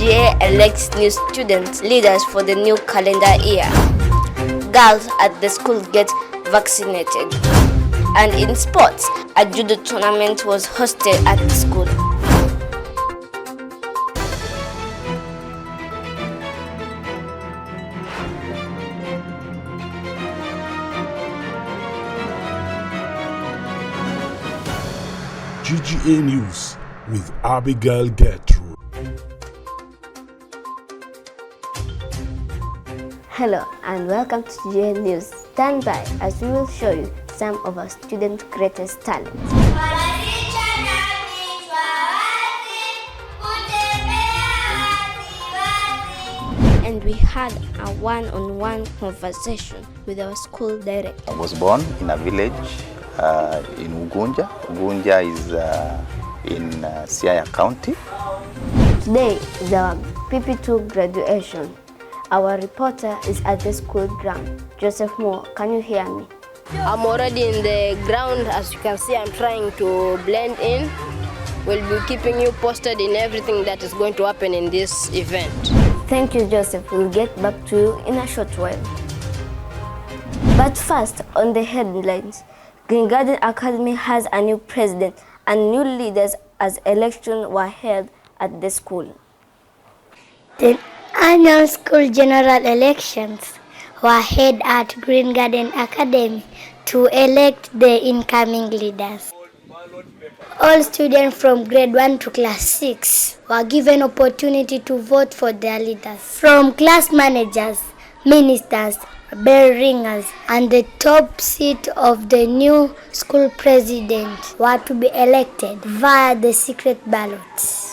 GGA elects new student leaders for the new calendar year. Girls at the school get vaccinated. And in sports, a judo tournament was hosted at the school. GGA News with Abigail Gertrude. Hello and welcome to GGA News. Stand by as we will show you some of our students' greatest talents. And we had a one-on-one conversation with our school director. I was born in a village in Ugunja. Ugunja is in Siaya County. Today is our PP2 graduation. Our reporter is at the school ground. Joseph Moore, can you hear me? I'm already in the ground. As you can see, I'm trying to blend in. We'll be keeping you posted in everything that is going to happen in this event. Thank you, Joseph. We'll get back to you in a short while. But first, on the headlines, Green Garden Academy has a new president and new leaders as elections were held at the school. The annual school general elections were held at Green Garden Academy to elect the incoming leaders. All students from grade 1 to class 6 were given opportunity to vote for their leaders. From class managers, ministers, bell ringers, and the top seat of the new school president were to be elected via the secret ballots.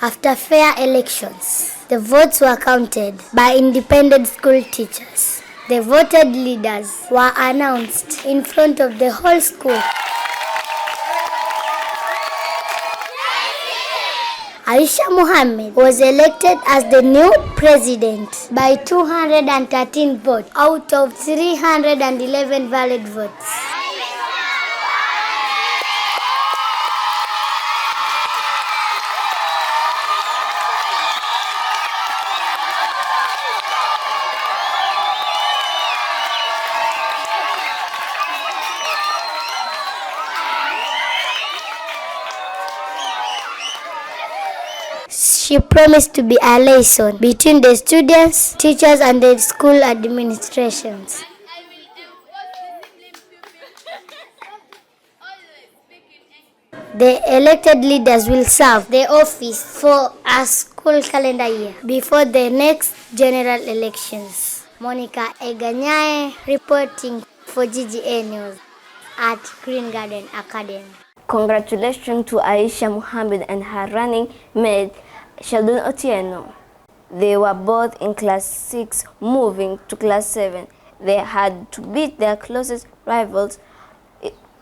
After fair elections, the votes were counted by independent school teachers. The voted leaders were announced in front of the whole school. Aisha Mohammed was elected as the new president by 213 votes out of 311 valid votes. She promised to be a liaison between the students, teachers, and the school administrations. The elected leaders will serve the office for a school calendar year before the next general elections. Monica Eganyae reporting for GGA News at Green Garden Academy. Congratulations to Aisha Muhammad and her running mate, Sheldon Otieno. They were both in class 6 moving to class 7. They had to beat their closest rivals,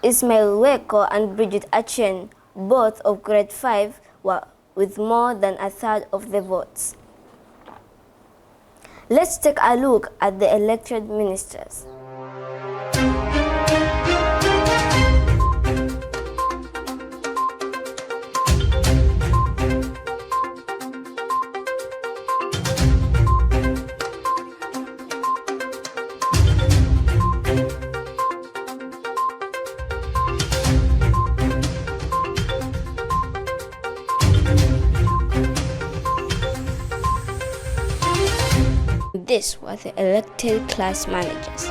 Ismail Weko and Bridget Achen, both of grade 5, were with more than a third of the votes. Let's take a look at the elected ministers. These were the elected class managers.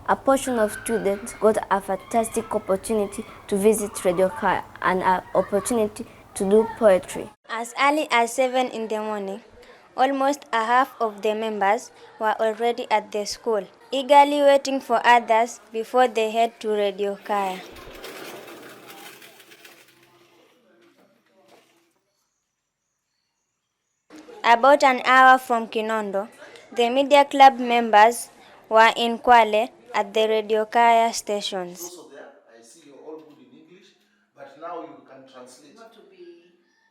A portion of students got a fantastic opportunity to visit Radio Kaya and an opportunity to do poetry. As early as 7 in the morning, Almost a half of the members were already at the school, eagerly waiting for others before they head to Radio Kaya. About an hour from Kinondo, the media club members were in Kwale at the Radio Kaya stations. Also there, I see you're all good in English, but now you can translate. You have to be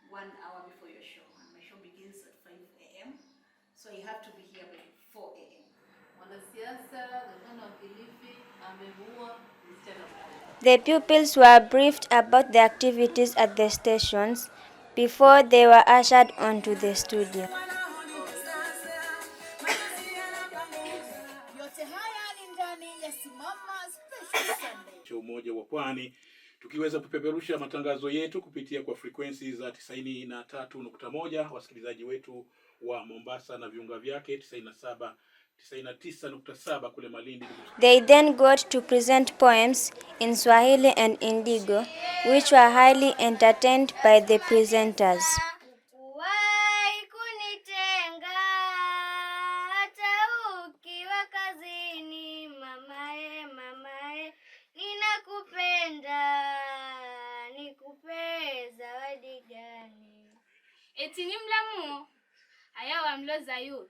1 hour before your show, and my show begins at 5 a.m. So you have to be here by 4 a.m. The pupils were briefed about the activities at the stations before they were ushered onto the studio. Umoja wa Pwani tukiweza kupeperusha matangazo yetu kupitia kwa frequencies za 93.1, wasikilizaji wetu wa Mombasa na viunga vyake 99.7 kule Malindi. They then got to present poems in Swahili and Indigo, which were highly entertained by the presenters. Eti ni mlamu aya wa mloza yu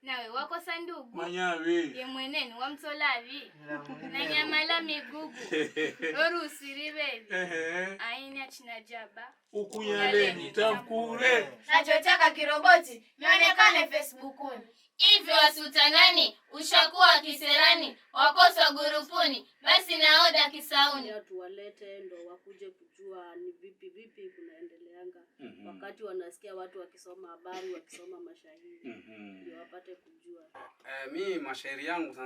nawe wako sandugu manyawe ye mweneni wa mtolavi na nyamala migugu oru usiribe aina chinajaba ukunyaleni tamkure nachotaka kiroboti mionekane Facebookuni hivyo wasutanani ushakuwa kiserani wakosa gurupuni basi naoda kisauni watu walete ndo wakuje kujua ni vipi kunaendeleanga wakati wanasikia watu wakisoma habari wakisoma mashairi ndio wapate kujua. Mimi mashairi yangu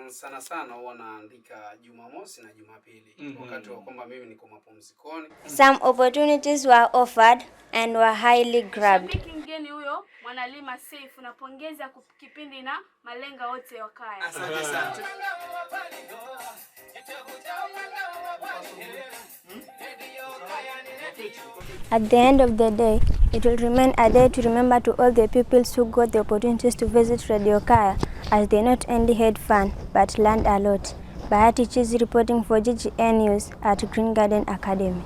sana huwa naandika Jumamosi na Jumapili wakati wa kwamba mimi niko mapumzikoni. Some opportunities were offered and were highly grabbed. Mgeni huyo Mwanalima Safe na pongeza kipindi na malenga wote wa Kaya. Asante sana. At the end of the day, it will remain a day to remember to all the pupils who got the opportunities to visit Radio Kaya, as they not only had fun but learned a lot. Bahati Chizi reporting for GGN News at Green Garden Academy.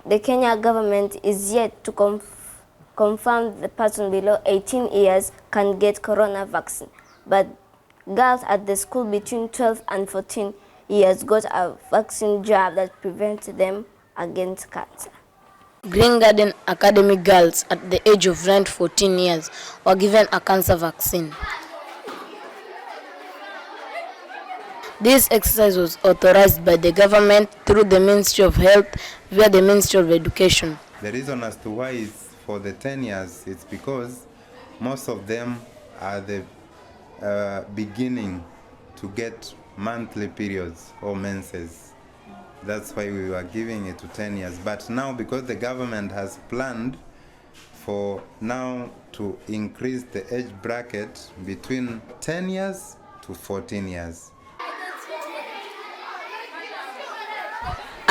The Kenya government is yet to confirm the person below 18 years can get corona vaccine, but girls at the school between 12 and 14 years got a vaccine jab that prevents them against cancer. Green Garden Academy girls at the age of around 14 years were given a cancer vaccine. This exercise was authorized by the government through the Ministry of Health via the Ministry of Education. The reason as to why it's for the 10 years, it's because most of them are the beginning to get monthly periods or menses. That's why we were giving it to 10 years. But now, because the government has planned for now to increase the age bracket between 10 years to 14 years.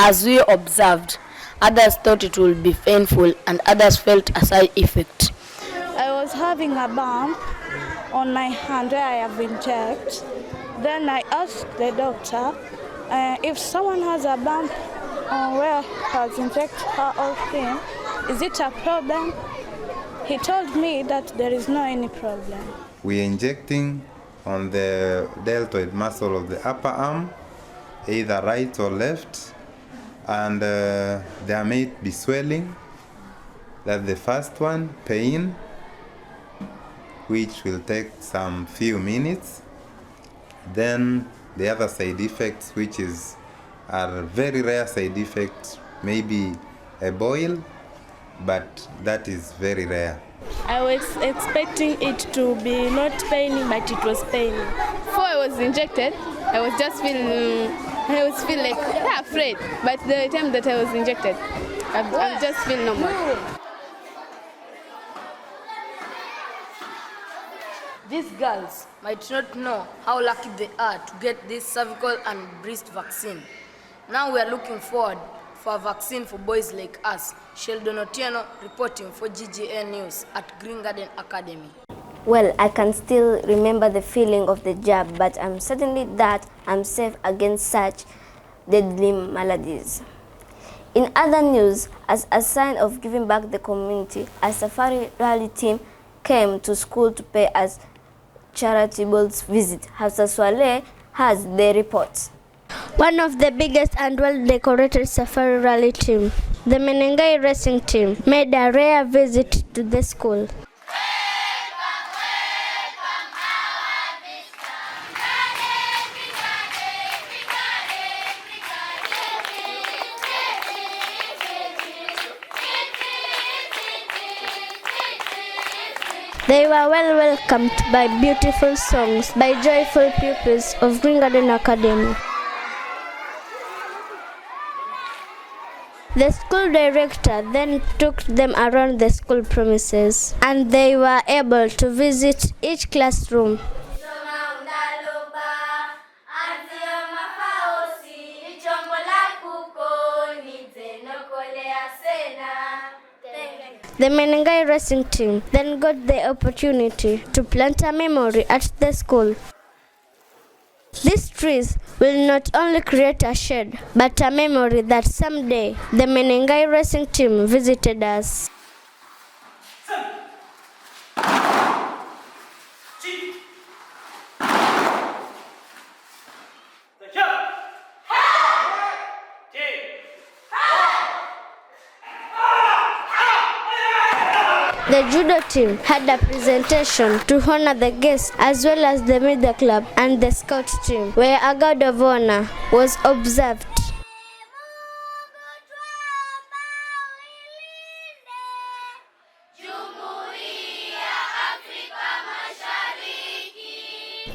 As we observed, others thought it would be painful and others felt a side effect. I was having a bump on my hand where I have been checked. Then I asked the doctor if someone has a bump on where has infected her or him, is it a problem? He told me that there is no any problem. We are injecting on the deltoid muscle of the upper arm, either right or left, and there may be swelling. That's the first one, pain, which will take some few minutes. Then the other side effects, which are very rare side effects, maybe a boil, but that is very rare. I was expecting it to be not paining, but it was paining. Before I was injected, I was feeling like afraid. But the time that I was injected, I just feel normal. These girls might not know how lucky they are to get this cervical and breast vaccine. Now we are looking forward for a vaccine for boys like us. Sheldon Otieno reporting for GGN News at Green Garden Academy. Well, I can still remember the feeling of the jab, but I'm certainly that I'm safe against such deadly maladies. In other news, as a sign of giving back to the community, a safari rally team came to school to pay us charitable visit. Hafsa Swaleh has the report. One of the biggest and well-decorated safari rally team, the Menengai racing team, made a rare visit to the school. They were well welcomed by beautiful songs by joyful pupils of Green Garden Academy. The school director then took them around the school premises and they were able to visit each classroom. The Menengai racing team then got the opportunity to plant a memory at the school. These trees will not only create a shed, but a memory that someday the Menengai racing team visited us. The judo team had a presentation to honor the guests as well as the media club and the scout team, where a guard of honor was observed.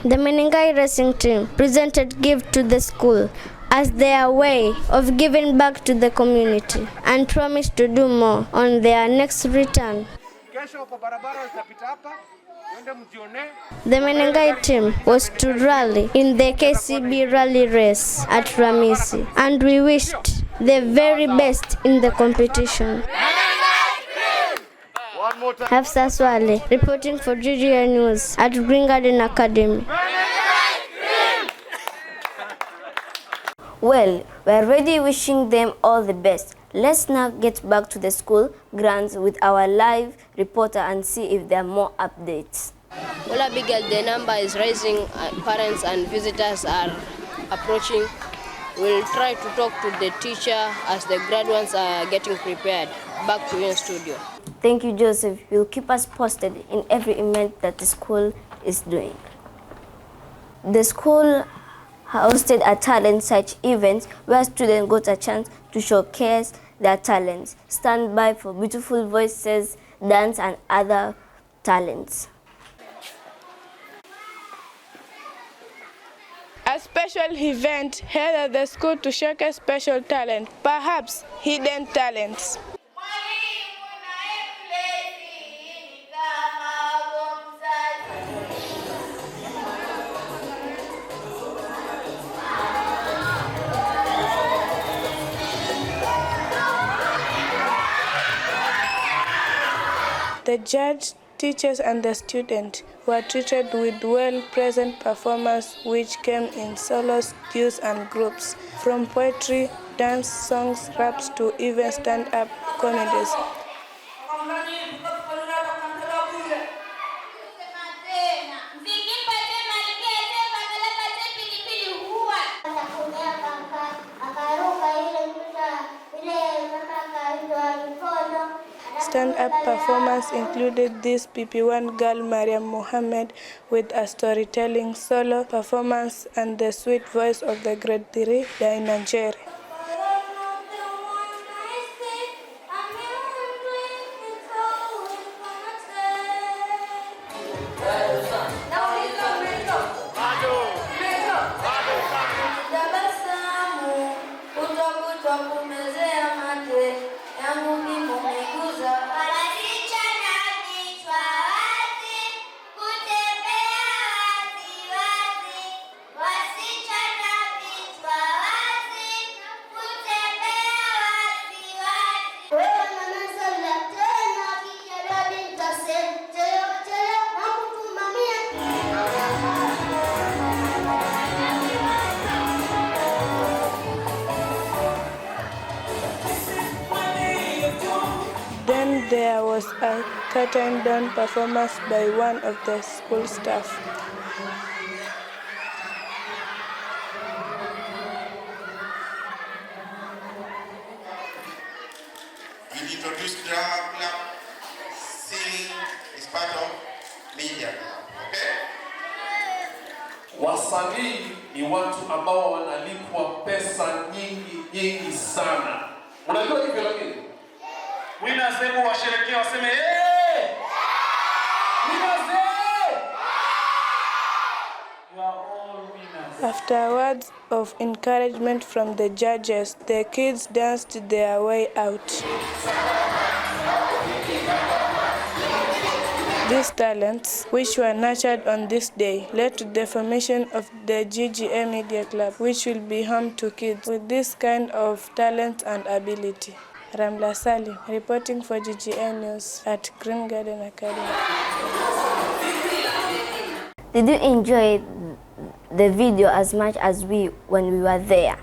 The Menengai racing team presented gift to the school as their way of giving back to the community and promised to do more on their next return. The Menengai team was to rally in the KCB rally race at Ramisi, and we wished the very best in the competition. Hafsa Swaleh reporting for GGN News at Green Garden Academy. Well, we are already wishing them all the best. Let's now get back to the school grounds with our live reporter and see if there are more updates. Well, Abigail, the number is rising. Parents and visitors are approaching. We'll try to talk to the teacher as the graduates are getting prepared. Back to you in studio. Thank you, Joseph. You'll keep us posted in every event that the school is doing. The school hosted a talent search event where students got a chance to showcase their talents. Stand by for beautiful voices, dance, and other talents. A special event held at the school to showcase special talent, perhaps hidden talents. The judge, teachers and the students were treated with well-present performance which came in solos, duos and groups, from poetry, dance, songs, raps to even stand-up comedies. Stand-up performance included this PP1 girl Mariam Mohammed with a storytelling solo performance and the sweet voice of the grade 3 Diana Jerry. was a curtain-down performance by one of the school staff. You've introduced drama club, singing is part of media club, okay? Wasanii ni watu ambao wanalipwa pesa nyingi sana. Unajua hivyo lakini? Winners hebu washerekee waseme eh! Winners eh! You are all winners. After words of encouragement from the judges, the kids danced their way out. These talents, which were nurtured on this day, led to the formation of the GGA Media Club, which will be home to kids with this kind of talent and ability. Ramla Salim, reporting for GGA News at Green Garden Academy. Did you enjoy the video as much as we when we were there?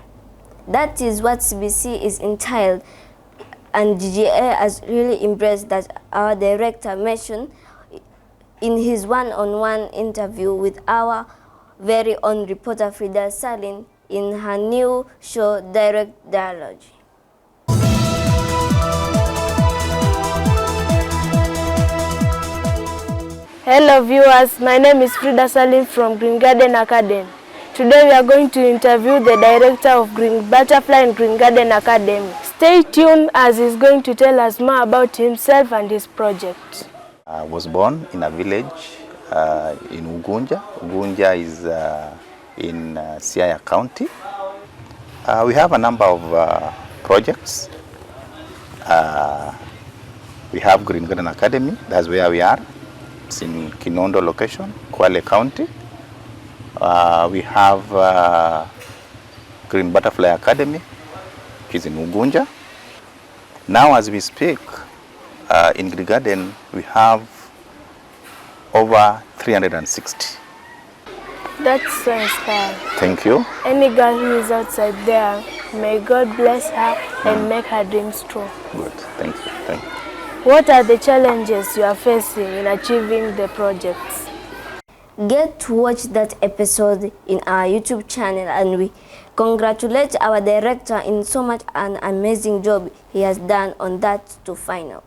That is what CBC is entitled, and GGA has really impressed that our director mentioned in his one-on-one interview with our very own reporter Frida Salin in her new show Direct Dialogue. Hello viewers, my name is Frida Salim from Green Garden Academy. Today we are going to interview the director of Green Butterfly and Green Garden Academy. Stay tuned as he's going to tell us more about himself and his project. I was born in a village in Ugunja. Ugunja is in Siaya County. We have a number of projects. We have Green Garden Academy, that's where we are. It's in Kinondo location, Kwale County. We have Green Butterfly Academy, which is in Ugunja. Now as we speak, in Green Garden, we have over 360. That's so inspiring. Thank you. Any girl who is outside there, may God bless her and make her dreams true. Good, thank you, thank you. What are the challenges you are facing in achieving the projects? Get to watch that episode in our YouTube channel, and we congratulate our director in so much an amazing job he has done on that to final.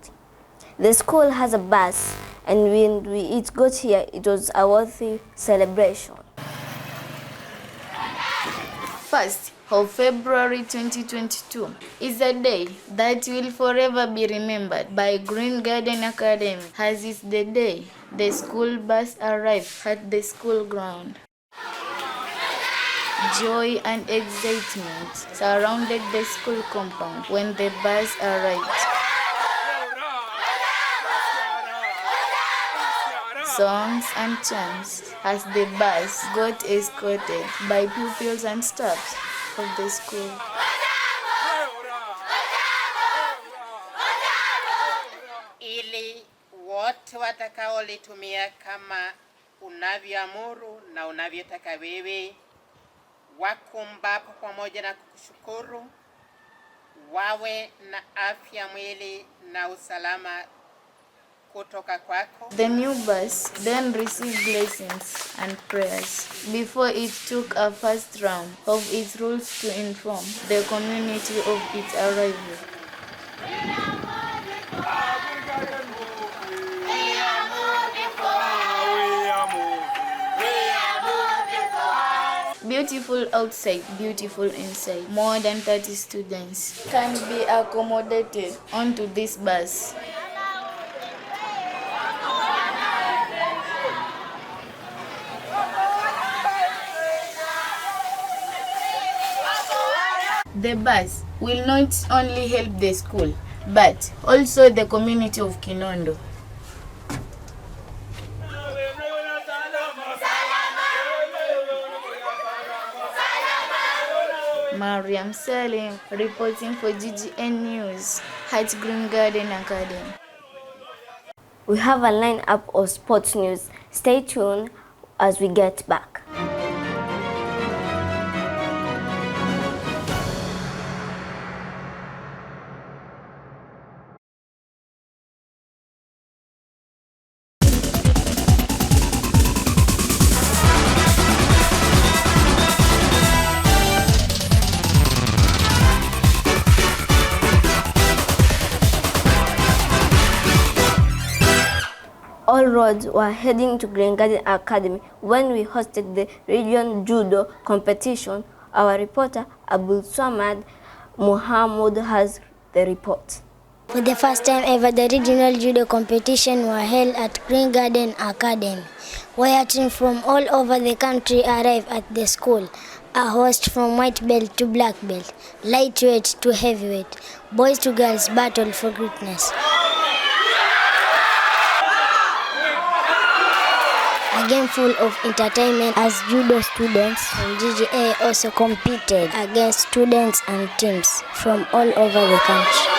The school has a bus, and when it got here, it was a worthy celebration. 1st of February 2022 is a day that will forever be remembered by Green Garden Academy, as is the day the school bus arrived at the school ground. Joy and excitement surrounded the school compound when the bus arrived. Songs and chants as the bus got escorted by pupils and staff of the school. Ili wote watakaolitumia kama unavyoamuru na unavyotaka wewe, wakumbapo pamoja na kukushukuru, wawe na afya mwili na usalama kutoka kwako. The new bus then received blessings and prayers before it took a first round of its rules to inform the community of its arrival. Beautiful outside, beautiful inside. More than 30 students can be accommodated onto this bus. The bus will not only help the school, but also the community of Kinondo. Mariam Salim, reporting for GGN News at Green Garden Academy. We have a lineup of sports news. Stay tuned as we get back. all roads were heading to Green Garden Academy when we hosted the region judo competition. Our reporter Abul Swamad Muhammad has the report. For the first time ever, the regional judo competition were held at Green Garden Academy, where teams from all over the country arrived at the school. A host from white belt to black belt, lightweight to heavyweight, boys to girls battle for greatness. A game full of entertainment as judo students from GGA also competed against students and teams from all over the country.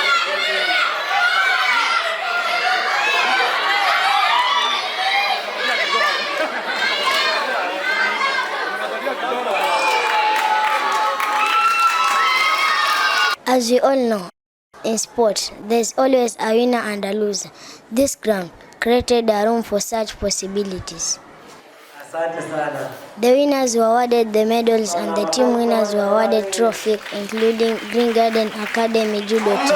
As we all know, in sport, there's always a winner and a loser. This ground created a room for such possibilities. The winners were awarded the medals and the team winners were awarded trophies, including Green Garden Academy Judo team.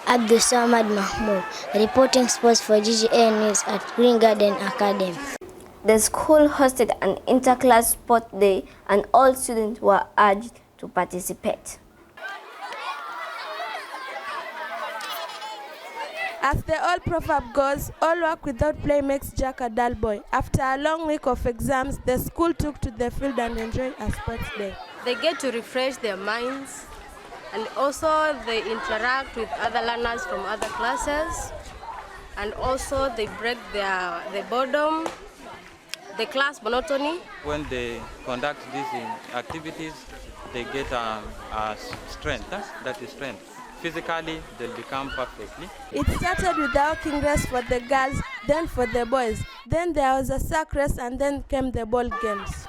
Abdul Samad Mahmoud, reporting sports for GGA News at Green Garden Academy. The school hosted an inter-class sport day and all students were urged to participate. As the old proverb goes, all work without play makes Jack a dull boy. After a long week of exams, the school took to the field and enjoyed a sports day. They get to refresh their minds, and also they interact with other learners from other classes, and also they break the boredom, the class monotony. When they conduct these activities, they get a strength, that is strength. Physically, they'll become perfectly. It started with the walking race for the girls, then for the boys. Then there was a sack race and then came the ball games.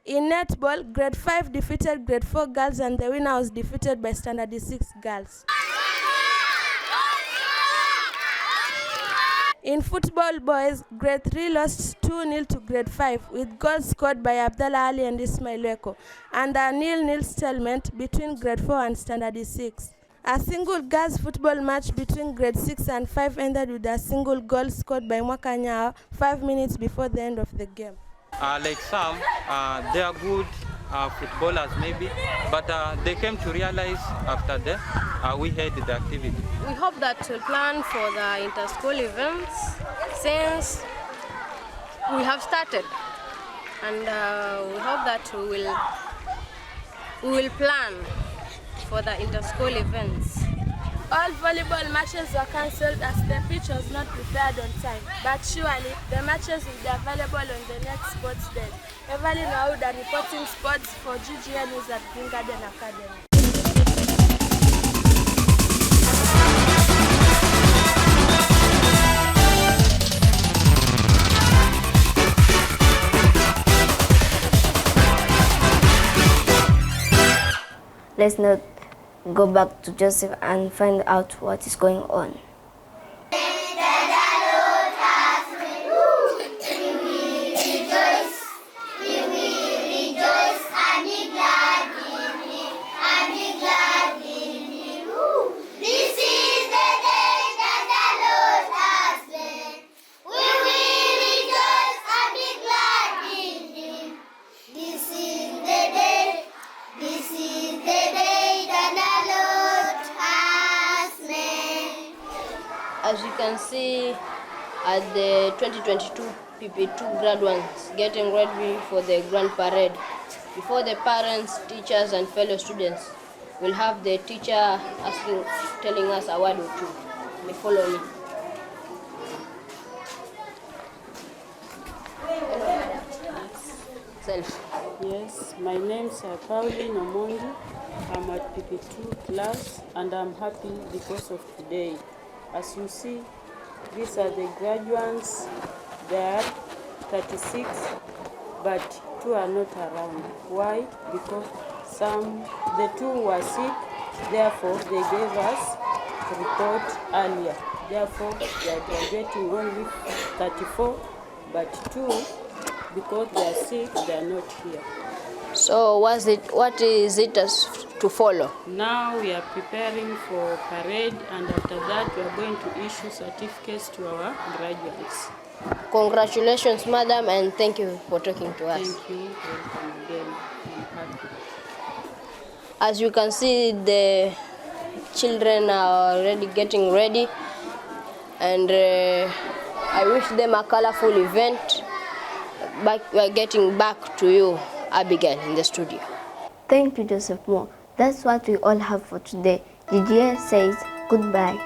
In netball, grade 5 defeated grade 4 girls and the winner was defeated by standard 6 girls. In football boys, grade 3 lost 2-0 to grade 5 with goals scored by Abdallah Ali and Ismail Eko and a 0-0 stalemate between grade 4 and standard 6. A single girls football match between grade 6 and 5 ended with a single goal scored by Mwakanyao 5 minutes before the end of the game. Like some, they are good footballers maybe, but they came to realize after that we had the activity. We hope that we'll plan for the inter-school events since we have started, and we hope that we will plan for the inter-school events. All volleyball matches were cancelled as the pitch was not prepared on time, but surely the matches will be available on the next sports day. Evelyn Wauda reporting sports for GGA News at Green Garden Academy. Let's not go back to Joseph and find out what is going on. As you can see at the 2022 PP2 graduates getting ready for the grand parade. Before the parents, teachers and fellow students will have the teacher telling us a word or two. May follow me. Self. Yes, my name is Pauline Omondi. I'm at PP2 class and I'm happy because of today. As you see, these are the graduates. There are 36, but 2 are not around. Why? Because the 2 were sick, therefore they gave us report earlier. Therefore, we are graduating only 34, but 2, because they are sick, they are not here. So what is it to follow? Now we are preparing for parade, and after that we are going to issue certificates to our graduates. Congratulations, madam, and thank you for talking to us. Thank you. Welcome again. I'm happy. As you can see, the children are already getting ready, and I wish them a colorful event. We're getting back to you, Abigail, in the studio. Thank you, Joseph Moore. That's what we all have for today. GGA says goodbye.